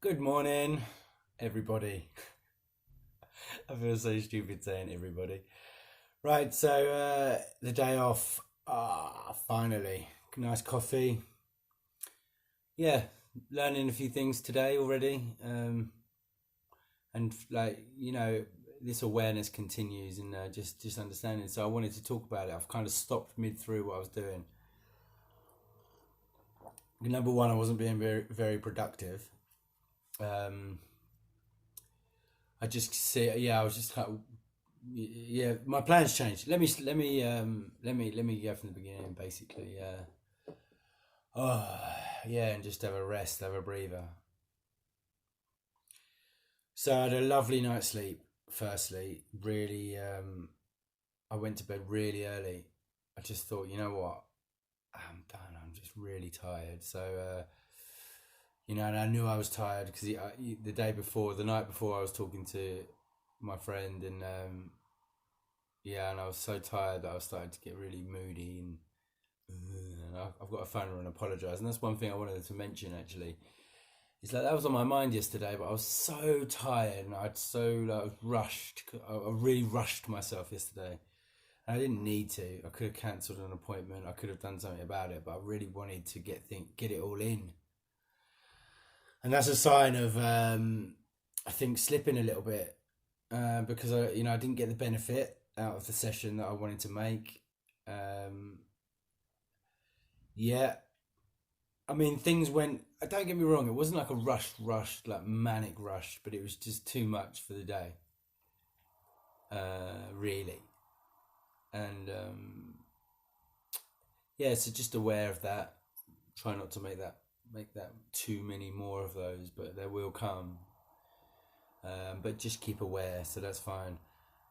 Good morning, everybody. I feel so stupid saying everybody. Right, so the day off. Finally. Nice coffee. Yeah, learning a few things today already. And this awareness continues and just understanding. So I wanted to talk about it. I've kind of stopped mid through what I was doing. Number one, I wasn't being very productive. Um, I just see. Yeah, I was just kind of yeah, my plans changed. Let me go from the beginning. Basically, oh yeah, and just have a rest, have a breather. So I had a lovely night's sleep. Firstly, really, I went to bed really early. I just thought, you know what, I'm done. I'm just really tired. So and I knew I was tired because the day before, the night before, I was talking to my friend, and yeah, and I was so tired that I was starting to get really moody and I've got to phone her and apologise. And that's one thing I wanted to mention actually. It's like that was on my mind yesterday, but I was so tired and I was rushed. I really rushed myself yesterday. And I didn't need to. I could have cancelled an appointment. I could have done something about it, but I really wanted to get it all in. And that's a sign of I think slipping a little bit because I didn't get the benefit out of the session that I wanted to make. Um, yeah, I mean, things went. Don't get me wrong. It wasn't like a rush, like manic rush, but it was just too much for the day, really. And yeah, so just aware of that. Try not to make that too many more of those, but they will come. But just keep aware, so that's fine.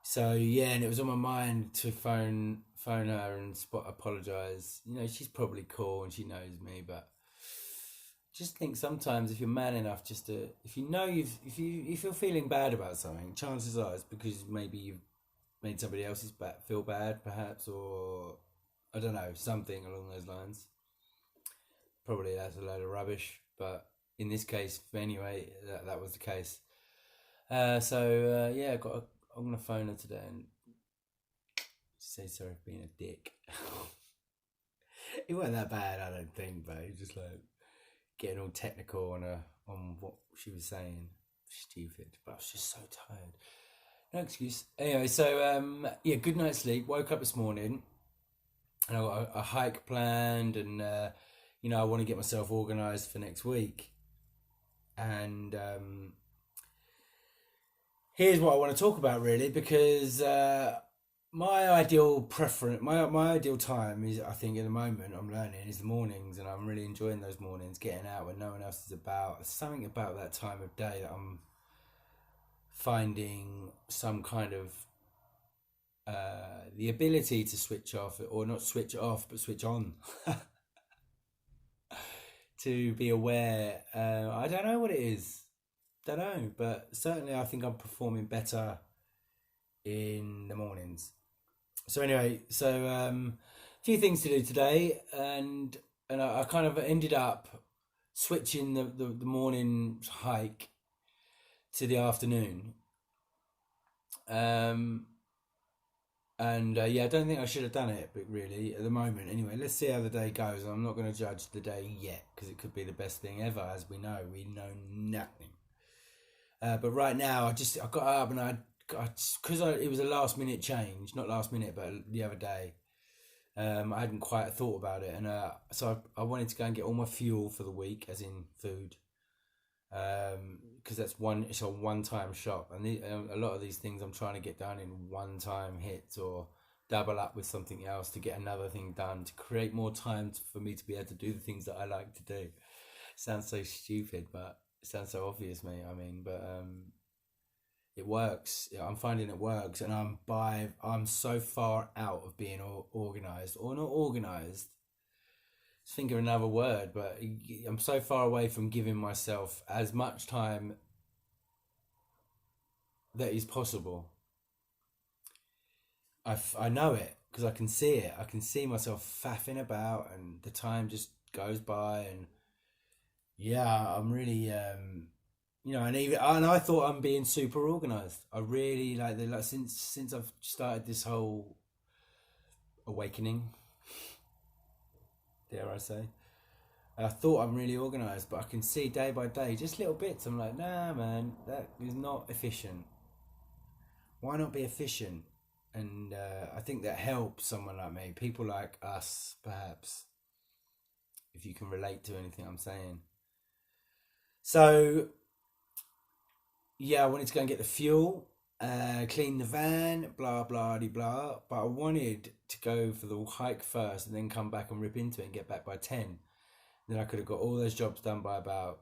So yeah, and it was on my mind to phone her and apologize. She's probably cool and she knows me, but just think sometimes if you're man enough just to if you know you've if you're feeling bad about something, chances are it's because maybe you've made somebody else's feel bad perhaps, or I don't know, something along those lines. Probably that's a load of rubbish, but in this case anyway, that was the case. Yeah, I'm gonna phone her today and say sorry for being a dick. It wasn't that bad, I don't think, but it was just like getting all technical on what she was saying. Stupid, but I was just so tired. No excuse. Anyway, so yeah, good night's sleep. Woke up this morning and I got a hike planned, and I want to get myself organised for next week. And here's what I want to talk about really, because my ideal preference, my ideal time is, I think at the moment I'm learning, is the mornings, and I'm really enjoying those mornings, getting out when no one else is about. There's something about that time of day that I'm finding some kind of the ability to switch off, or not switch off but switch on. To be aware. I don't know what it is. Don't know, but certainly I think I'm performing better in the mornings. So anyway, a few things to do today, and I kind of ended up switching the morning hike to the afternoon. Um, and yeah, I don't think I should have done it, but really at the moment, anyway, let's see how the day goes. I'm not going to judge the day yet because it could be the best thing ever. As we know nothing. But right now, I got up and because it was a last minute change, not last minute, but the other day. I hadn't quite thought about it, and so I wanted to go and get all my fuel for the week, as in food, because it's a one time shop, and a lot of these things I'm trying to get done in one time hits, or double up with something else to get another thing done, to create more time for me to be able to do the things that I like to do. Sounds so stupid, but it sounds so obvious, mate. I mean, but it works. Yeah, I'm finding it works, and I'm so far out of being organized or not organized. Think of another word, but I'm so far away from giving myself as much time that is possible. I know it because I can see it. I can see myself faffing about, and the time just goes by. And yeah, I'm really. and I thought I'm being super organized. I really like since I've started this whole awakening, dare I say. I thought I'm really organised, but I can see day by day, just little bits. I'm like, nah, man, that is not efficient. Why not be efficient? And I think that helps someone like me, people like us, perhaps, if you can relate to anything I'm saying. So, yeah, I wanted to go and get the fuel, clean the van, blah, blah, blah. But I wanted to go for the hike first and then come back and rip into it and get back by 10. Then I could have got all those jobs done by about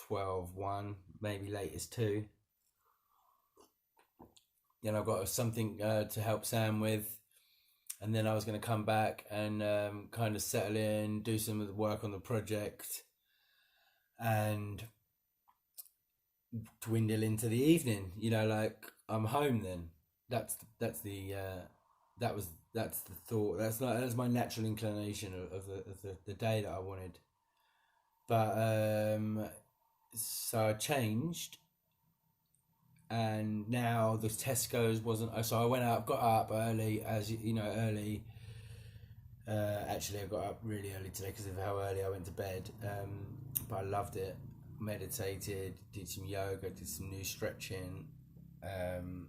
12, 1, maybe latest 2. Then I've got something to help Sam with. And then I was going to come back and kind of settle in, do some of the work on the project, and dwindle into the evening. Like I'm home then. That's the that's the thought. That's my natural inclination of the day that I wanted. But so I changed, and now the Tesco's wasn't. So I went out, got up early, as you know, early. Actually, I got up really early today because of how early I went to bed. But I loved it. Meditated, did some yoga, did some new stretching, and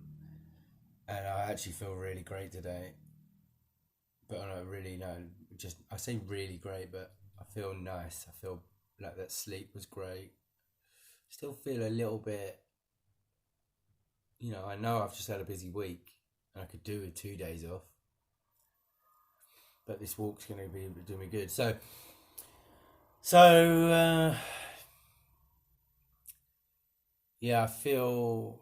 I actually feel really great today. But I don't really know. Just I say really great, but I feel nice. I feel like that sleep was great. Still feel a little bit. I know I've just had a busy week, and I could do with 2 days off. But this walk's going to be doing me good. So yeah, I feel.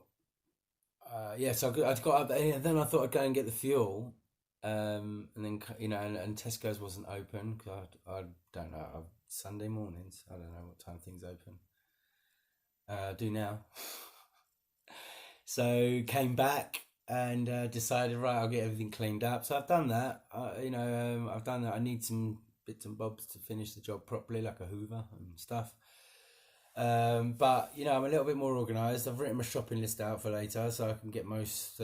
So I got up, and then I thought I'd go and get the fuel, and then and Tesco's wasn't open because I don't know. Sunday mornings, I don't know what time things open. I do now. So came back and decided, right, I'll get everything cleaned up. So I've done that. I've done that. I need some bits and bobs to finish the job properly, like a Hoover and stuff. But I'm a little bit more organised. I've written my shopping list out for later, so I can get most.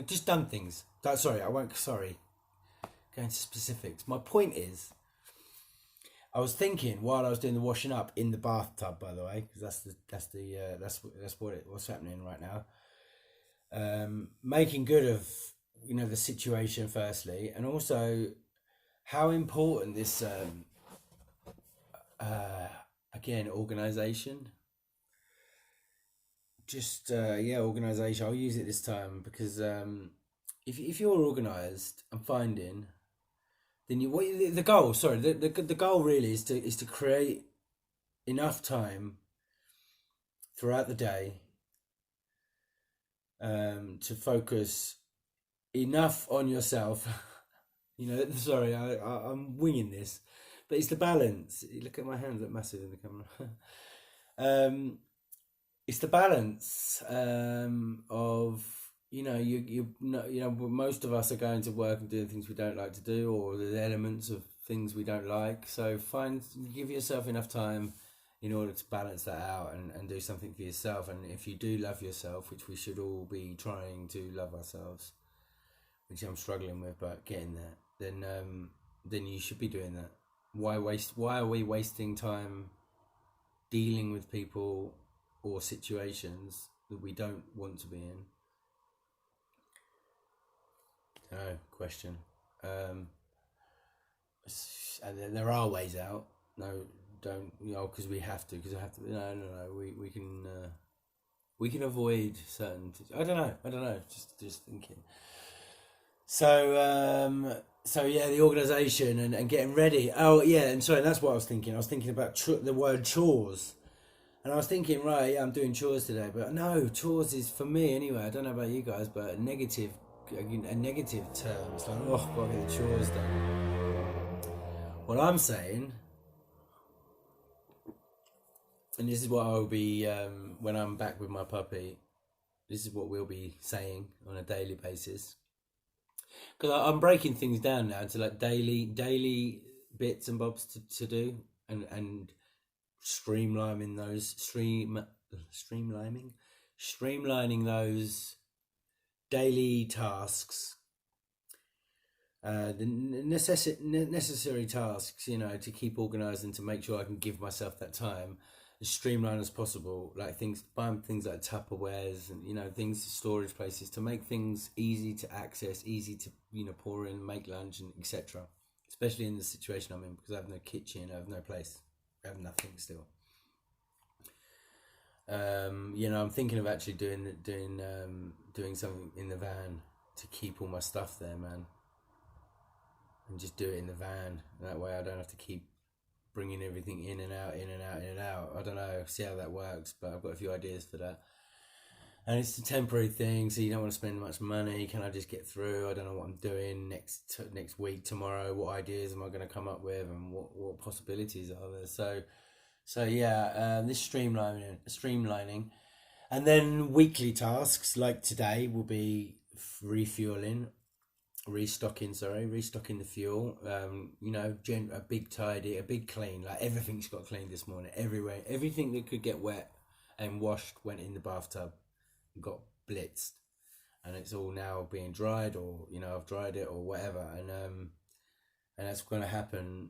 Just done things. Sorry, I won't. Sorry, going to specifics. My point is, I was thinking while I was doing the washing up in the bathtub, by the way, because that's what's happening right now. Making good of the situation firstly, and also how important this again organisation. Just organisation. I'll use it this time because if you're organised, I'm finding. Then the goal? Sorry, the goal really is to create enough time throughout the day to focus enough on yourself. Sorry, I'm winging this, but it's the balance. Look at my hands, look massive in the camera. It's the balance of most of us are going to work and doing things we don't like to do, or there's elements of things we don't like. So give yourself enough time in order to balance that out and do something for yourself. And if you do love yourself, which we should all be trying to love ourselves, which I'm struggling with, but getting there, then you should be doing that. Why are we wasting time dealing with people or situations that we don't want to be in? Question. And there are ways out. No, don't. Because we have to. Because I have to. No. We can avoid certain. I don't know. Just thinking. So yeah, the organisation and getting ready. Oh yeah, and sorry, that's what I was thinking. I was thinking about the word chores, and I was thinking, right, yeah, I'm doing chores today, but no, chores is for me anyway. I don't know about you guys, but a negative term. It's like, oh, gotta get the chores done. What I'm saying, and this is what I'll be when I'm back with my puppy. This is what we'll be saying on a daily basis. Because I'm breaking things down now to like daily bits and bobs to do, and streamlining streamlining those daily tasks, the necessary tasks, to keep organized and to make sure I can give myself that time as streamlined as possible. Like buying things like Tupperwares and things, storage places, to make things easy to access, easy to pour in, make lunch, and etc. Especially in the situation I'm in, because I have no kitchen, I have no place, I have nothing still. I'm thinking of actually doing something in the van to keep all my stuff there, man, and just do it in the van. That way I don't have to keep bringing everything in and out, in and out, in and out. I don't know, see how that works, but I've got a few ideas for that. And it's a temporary thing, so you don't want to spend much money. Can I just get through? I don't know what I'm doing next week, tomorrow. What ideas am I going to come up with, and what possibilities are there? So yeah, this streamlining, and then weekly tasks like today will be restocking the fuel. A big tidy, a big clean. Like everything's got cleaned this morning. Everywhere, everything that could get wet and washed went in the bathtub, got blitzed, and it's all now being dried, or I've dried it or whatever, and that's going to happen.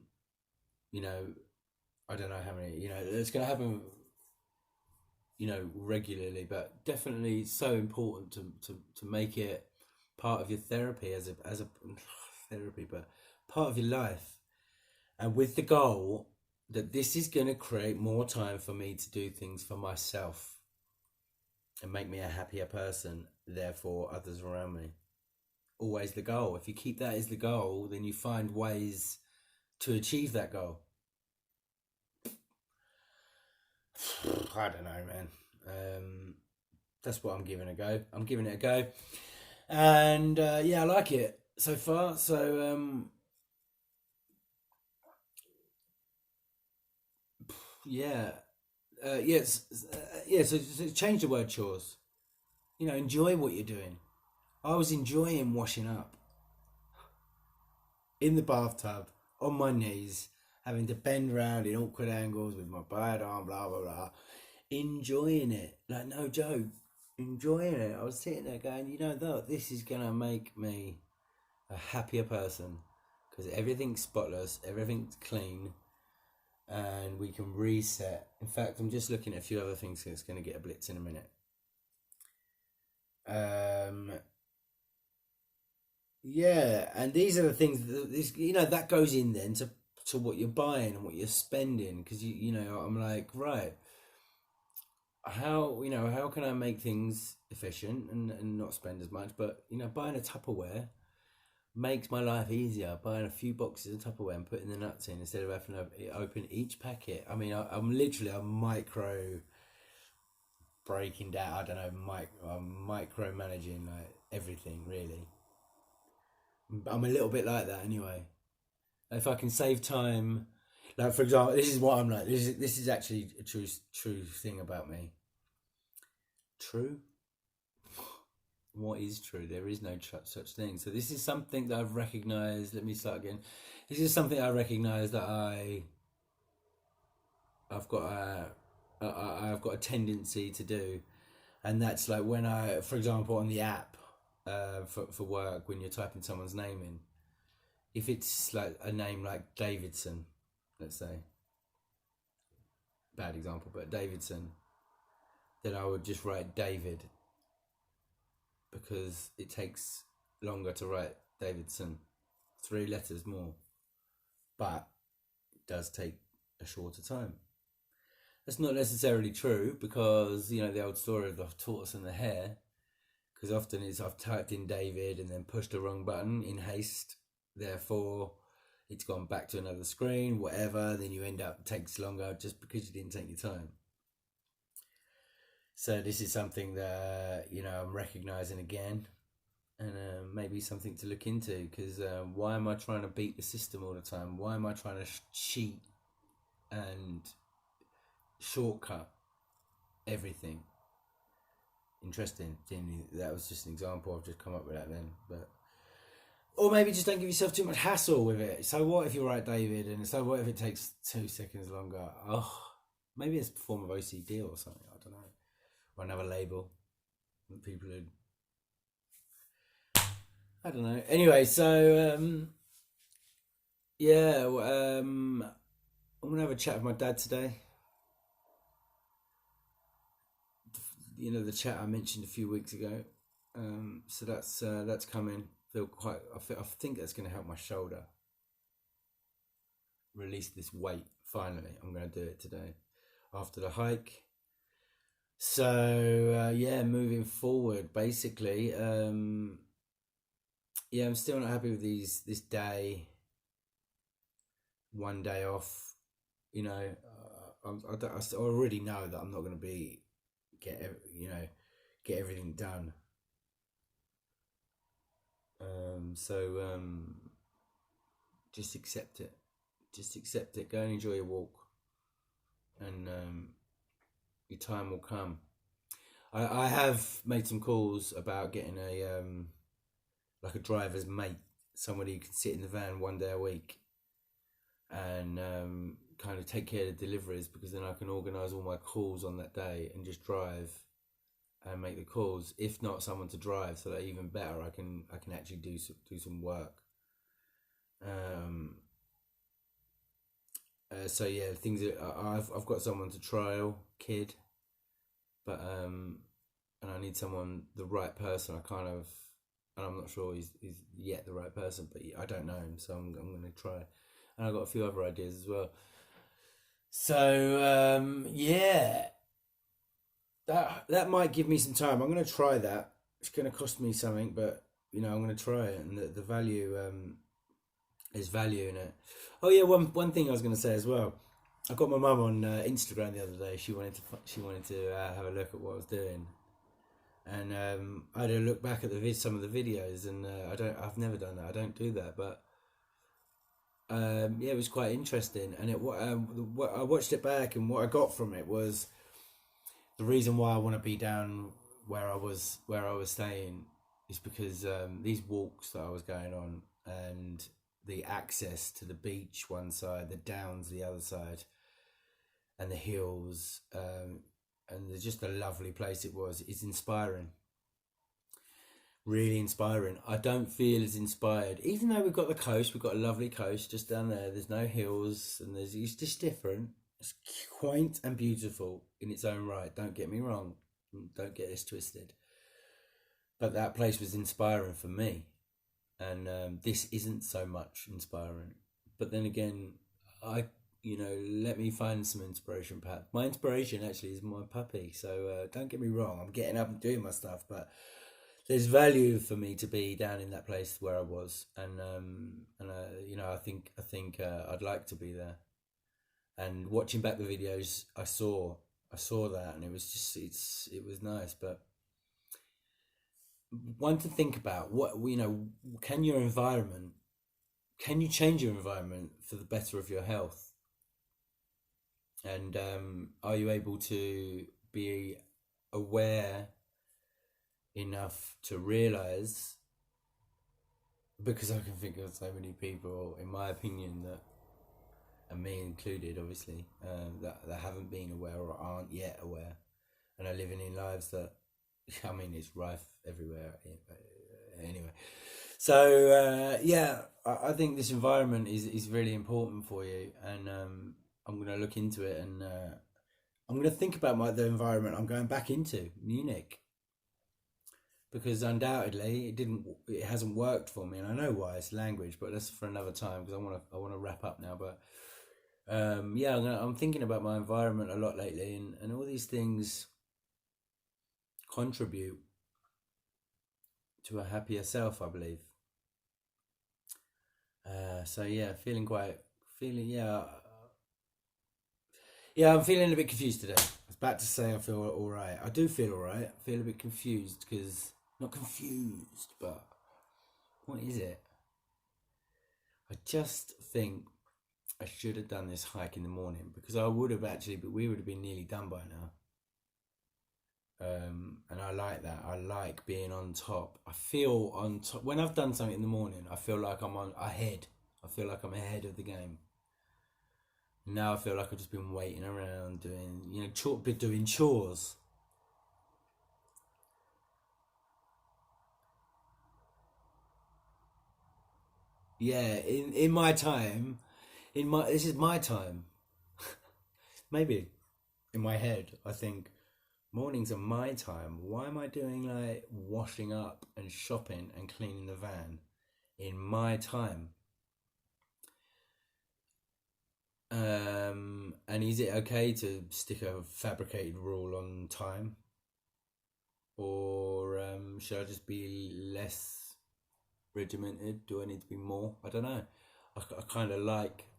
I don't know how many. It's going to happen. Regularly, but definitely so important to make it part of your therapy as a therapy, but part of your life, and with the goal that this is going to create more time for me to do things for myself and make me a happier person, therefore others around me. Always the goal. If you keep that as the goal, then you find ways to achieve that goal. I don't know, man. That's what I'm giving it a go. And yeah, I like it so far. So yeah, yes, yeah. So change the word chores. Enjoy what you're doing. I was enjoying washing up in the bathtub on my knees, having to bend around in awkward angles with my bad arm, blah blah blah. Enjoying it, like no joke. Enjoying it. I was sitting there going, this is gonna make me a happier person, because everything's spotless, everything's clean, and we can reset. In fact, I'm just looking at a few other things that's going to get a blitz in a minute. Yeah, and these are the things that goes in then to what you're buying and what you're spending, because I'm like, right, how can I make things efficient and not spend as much? But buying a Tupperware makes my life easier. Buying a few boxes of Tupperware and putting the nuts in instead of having to open each packet. I mean, I'm literally a micro breaking down. I don't know, I'm micro managing like everything really. I'm a little bit like that anyway. If I can save time, like for example, this is what I'm like. This is actually a true thing about me. True. What is true? There is no such thing. So this is something that I've recognized. Let me start again. This is something I recognize that I've got I've got a tendency to do, and that's like when for example, on the app for work, when you're typing someone's name in, if it's like a name like Davidson, let's say, bad example, but Davidson, then I would just write David, because it takes longer to write Davidson, 3 letters more, but it does take a shorter time. That's not necessarily true, because the old story of the tortoise and the hare, because often I've typed in David and then pushed the wrong button in haste, therefore it's gone back to another screen, whatever, then you end up, it takes longer just because you didn't take your time. So this is something that I'm recognizing again, and maybe something to look into, because why am I trying to beat the system all the time? Why am I trying to cheat and shortcut everything? Interesting. That was just an example. I've just come up with that then, but or maybe just don't give yourself too much hassle with it. So what if you write David, and so what if it takes 2 seconds longer? Oh, Maybe it's a form of OCD or something. I don't know. Or another label. People who, I don't know. Anyway, so yeah, I'm gonna have a chat with my dad today. You know, the chat I mentioned a few weeks ago. So that's coming. Feel quite. I think that's going to help my shoulder release this weight. Finally, I'm going to do it today after the hike. So yeah, moving forward, basically, yeah, I'm still not happy with this day. One day off, you know. I already know that I'm not going to get everything done. So just accept it. Just accept it. Go and enjoy your walk, and your time will come. I have made some calls about getting a like a driver's mate, somebody who can sit in the van one day a week, and kind of take care of the deliveries, because then I can organise all my calls on that day and just drive and make the calls. If not, someone to drive, so that even better, I can actually do some work. So yeah, things that I've got someone to trial, kid, but and I need someone, the right person. And I'm not sure he's yet the right person, but I don't know him, so I'm going to try. And I've got a few other ideas as well. So yeah, that might give me some time. I'm going to try that. It's going to cost me something, but I'm going to try it, and the value is value in it. Oh yeah, one thing I was going to say as well. I got my mum on Instagram the other day. She wanted to have a look at what I was doing, and I had a look back at some of the videos, and I've never done that. I don't do that, but yeah, it was quite interesting. And what I watched it back, and what I got from it was the reason why I want to be down where I was staying is because these walks that I was going on, and the access to the beach one side, the downs the other side, and the hills, and just a lovely place it was. It's inspiring, really inspiring. I don't feel as inspired, even though we've got the coast. We've got a lovely coast just down there. There's no hills, and it's just different. It's quaint and beautiful in its own right. Don't get me wrong. Don't get this twisted. But that place was inspiring for me, and this isn't so much inspiring. But then again, let me find some inspiration. Perhaps my inspiration actually is my puppy. So don't get me wrong. I'm getting up and doing my stuff, but there's value for me to be down in that place where I was, and I think I'd like to be there. And watching back the videos, I saw that, and it was just it was nice. But one to think about, can you change your environment for the better of your health? And are you able to be aware enough to realize, because I can think of so many people, in my opinion, that, and me included, obviously, that haven't been aware or aren't yet aware, and are living in lives that, I mean, it's rife everywhere. Anyway, so yeah, I think this environment is really important for you, and I'm going to look into it, and I'm going to think about the environment I'm going back into, Munich, because undoubtedly it hasn't worked for me, and I know why. It's language, but that's for another time, because I want to wrap up now. But yeah, I'm thinking about my environment a lot lately, and all these things contribute to a happier self, I believe. So yeah, I'm feeling a bit confused today. I was about to say I feel all right. I do feel all right. I feel a bit confused, because not confused, but what is it? I just think I should have done this hike in the morning, because I would have actually, but we would have been nearly done by now. And I like that. I like being on top. I feel on top when I've done something in the morning. I feel like I'm ahead. I feel like I'm ahead of the game. Now I feel like I've just been waiting around doing, doing chores. Yeah, in my time, this is my time. Maybe in my head, I think mornings are my time. Why am I doing like washing up and shopping and cleaning the van in my time? And is it okay to stick a fabricated rule on time, or should I just be less regimented? Do I need to be more? I don't know. I kind of like.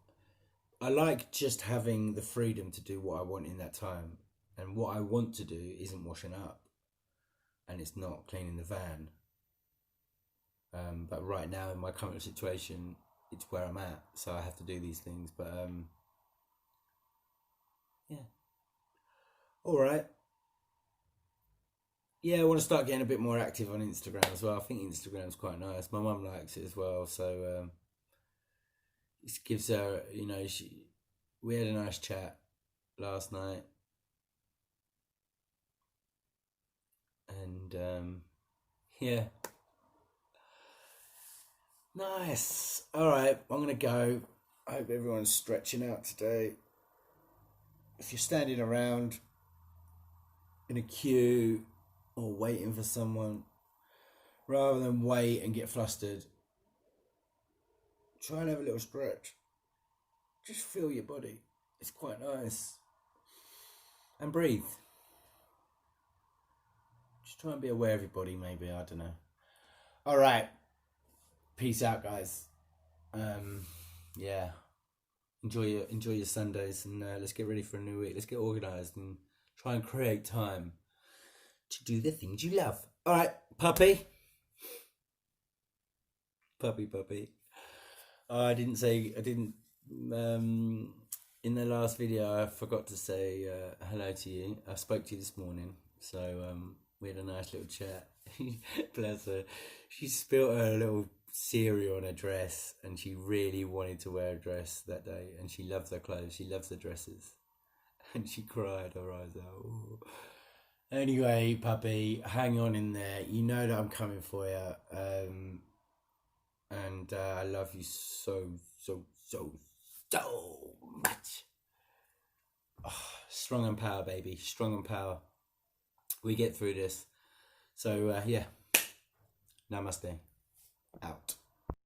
I like just having the freedom to do what I want in that time, and what I want to do isn't washing up, and it's not cleaning the van. But right now in my current situation, it's where I'm at, so I have to do these things. But yeah, all right. Yeah, I want to start getting a bit more active on Instagram as well. I think Instagram's quite nice. My mum likes it as well, so it gives her, we had a nice chat last night, and yeah, nice. All right, I'm gonna go. I hope everyone's stretching out today. If you're standing around in a queue or waiting for someone, rather than wait and get flustered, try and have a little stretch. Just feel your body. It's quite nice. And breathe. Just try and be aware of your body, maybe. I don't know. All right. Peace out, guys. Yeah. Enjoy your Sundays, and let's get ready for a new week. Let's get organised and try and create time to do the things you love. All right, puppy. Puppy. I didn't. In the last video, I forgot to say hello to you. I spoke to you this morning, so we had a nice little chat. Bless her. She spilt her little cereal on her dress, and she really wanted to wear a dress that day. And she loves her clothes. She loves her dresses, and she cried her eyes out. Ooh. Anyway, puppy, hang on in there. You know that I'm coming for you. And I love you so much. Oh, strong and power, baby. Strong and power. We get through this. So, yeah. Namaste. Out.